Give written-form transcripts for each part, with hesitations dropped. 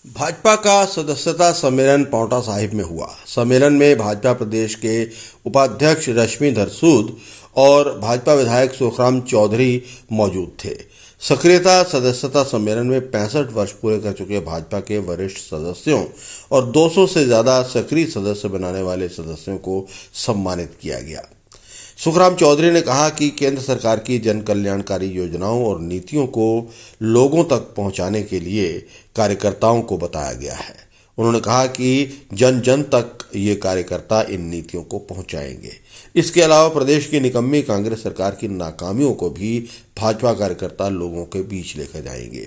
भाजपा का सदस्यता सम्मेलन पांवटा साहिब में हुआ। सम्मेलन में भाजपा प्रदेश के उपाध्यक्ष रश्मिधर सूद और भाजपा विधायक सुखराम चौधरी मौजूद थे। सक्रियता सदस्यता सम्मेलन में 65 वर्ष पूरे कर चुके भाजपा के वरिष्ठ सदस्यों और 200 से ज्यादा सक्रिय सदस्य बनाने वाले सदस्यों को सम्मानित किया गया। सुखराम चौधरी ने कहा कि केंद्र सरकार की जन कल्याणकारी योजनाओं और नीतियों को लोगों तक पहुंचाने के लिए कार्यकर्ताओं को बताया गया है। उन्होंने कहा कि जन जन तक ये कार्यकर्ता इन नीतियों को पहुंचाएंगे। इसके अलावा प्रदेश की निकम्मी कांग्रेस सरकार की नाकामियों को भी भाजपा कार्यकर्ता लोगों के बीच लेकर जाएंगे।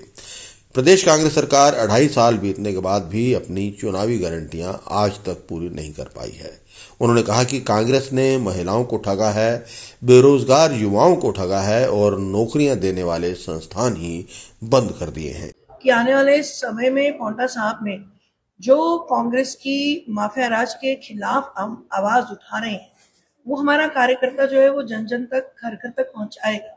प्रदेश कांग्रेस सरकार 2.5 साल बीतने के बाद भी अपनी चुनावी गारंटियां आज तक पूरी नहीं कर पाई है। उन्होंने कहा कि कांग्रेस ने महिलाओं को ठगा है, बेरोजगार युवाओं को ठगा है और नौकरियां देने वाले संस्थान ही बंद कर दिए हैं। कि आने वाले समय में पांवटा साहब में जो कांग्रेस की माफिया राज के खिलाफ हम आवाज उठा रहे हैं, वो हमारा कार्यकर्ता जो है वो जन जन तक, घर घर तक पहुंचाएगा।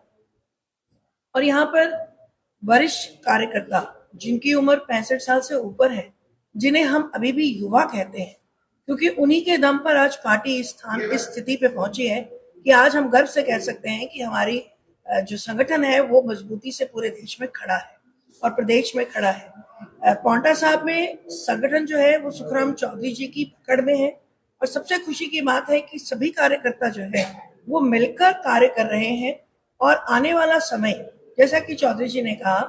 और यहाँ पर वरिष्ठ कार्यकर्ता जिनकी उम्र 65 साल से ऊपर है, जिन्हें हम अभी भी युवा कहते हैं, क्योंकि उन्हीं के दम पर आज पार्टी इस स्थिति पे पहुंची है कि आज हम गर्व से कह सकते हैं कि हमारी जो संगठन है वो मजबूती से पूरे देश में खड़ा है और प्रदेश में खड़ा है। पांवटा साहब में संगठन जो है वो सुखराम चौधरी जी की पकड़ में है और सबसे खुशी की बात है कि सभी कार्यकर्ता जो है वो मिलकर कार्य कर रहे हैं। और आने वाला समय, जैसा कि चौधरी जी ने कहा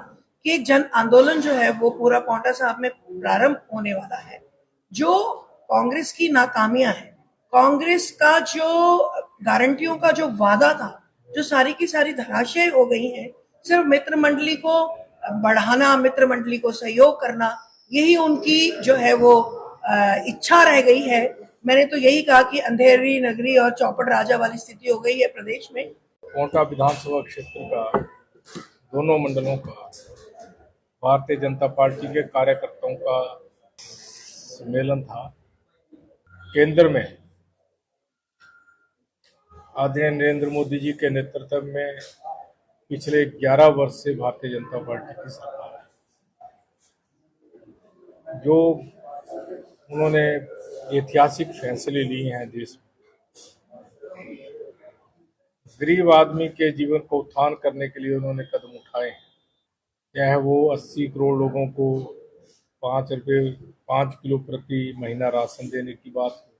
कि एक जन आंदोलन जो है वो पूरा पांवटा साहब में प्रारंभ होने वाला है। जो कांग्रेस की नाकामियां हैं, कांग्रेस का जो गारंटियों का जो वादा था, जो सारी की सारी धराशायी हो गई हैं, सिर्फ मित्र मंडली को बढ़ाना, मित्र मंडली को सहयोग करना, यही उनकी जो है वो इच्छा रह गई है। मैंने तो यही कहा कि अंधेरी नगरी और चौपट राजा वाली स्थिति हो गई है प्रदेश में। पांवटा विधानसभा क्षेत्र का दोनों मंडलों का भारतीय जनता पार्टी के कार्यकर्ताओं का सम्मेलन था। केंद्र में आदरणीय नरेंद्र मोदी जी के नेतृत्व में पिछले 11 वर्ष से भारतीय जनता पार्टी की सरकार है। जो उन्होंने ऐतिहासिक फैसले लिए हैं देश में, गरीब आदमी के जीवन को उत्थान करने के लिए उन्होंने कदम उठाए हैं। चाहे वो 80 करोड़ लोगों को 5 किलो प्रति महीना राशन देने की बात हो,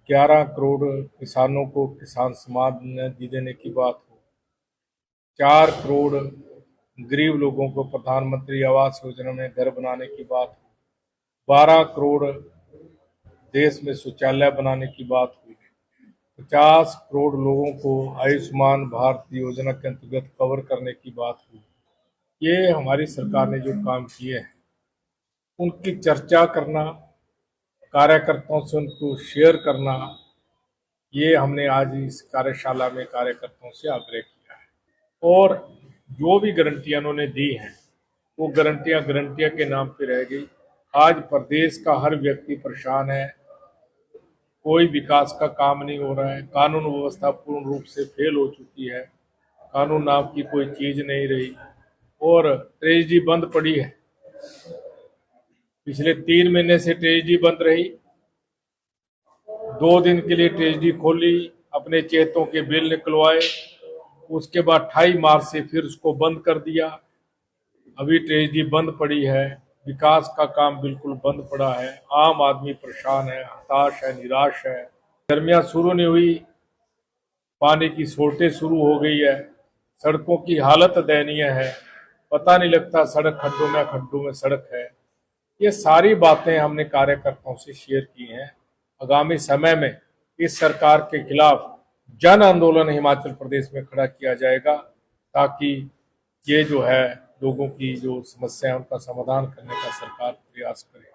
11 करोड़ किसानों को किसान सम्मान निधि देने की बात हो, 4 करोड़ गरीब लोगों को प्रधानमंत्री आवास योजना में घर बनाने की बात हो, 12 करोड़ देश में शौचालय बनाने की बात हुई, 50 करोड़ लोगों को आयुष्मान भारत योजना के अंतर्गत कवर करने की बात हुई। ये हमारी सरकार ने जो काम किए हैं उनकी चर्चा करना, कार्यकर्ताओं से उनको शेयर करना, ये हमने आज इस कार्यशाला में कार्यकर्ताओं से आग्रह किया है। और जो भी गारंटियां उन्होंने दी हैं वो गारंटियां के नाम पे रह गई। आज प्रदेश का हर व्यक्ति परेशान है, कोई विकास का काम नहीं हो रहा है, कानून व्यवस्था पूर्ण रूप से फेल हो चुकी है, कानून नाम की कोई चीज नहीं रही और ट्रेजरी बंद पड़ी है। पिछले 3 महीने से ट्रेजरी बंद रही, 2 दिन के लिए ट्रेजरी खोली, अपने चेतों के बिल निकलवाए, उसके बाद 28 मार्च से फिर उसको बंद कर दिया। अभी ट्रेजरी बंद पड़ी है, विकास का काम बिल्कुल बंद पड़ा है, आम आदमी परेशान है, हताश है, निराश है। गर्मियां शुरू नहीं हुई, पानी की शॉर्टेज शुरू हो गई है, सड़कों की हालत दयनीय है, पता नहीं लगता सड़क खड्डों में सड़क है। ये सारी बातें हमने कार्यकर्ताओं से शेयर की हैं। आगामी समय में इस सरकार के खिलाफ जन आंदोलन हिमाचल प्रदेश में खड़ा किया जाएगा, ताकि ये जो है लोगों की जो समस्या है उनका समाधान करने का सरकार प्रयास करे।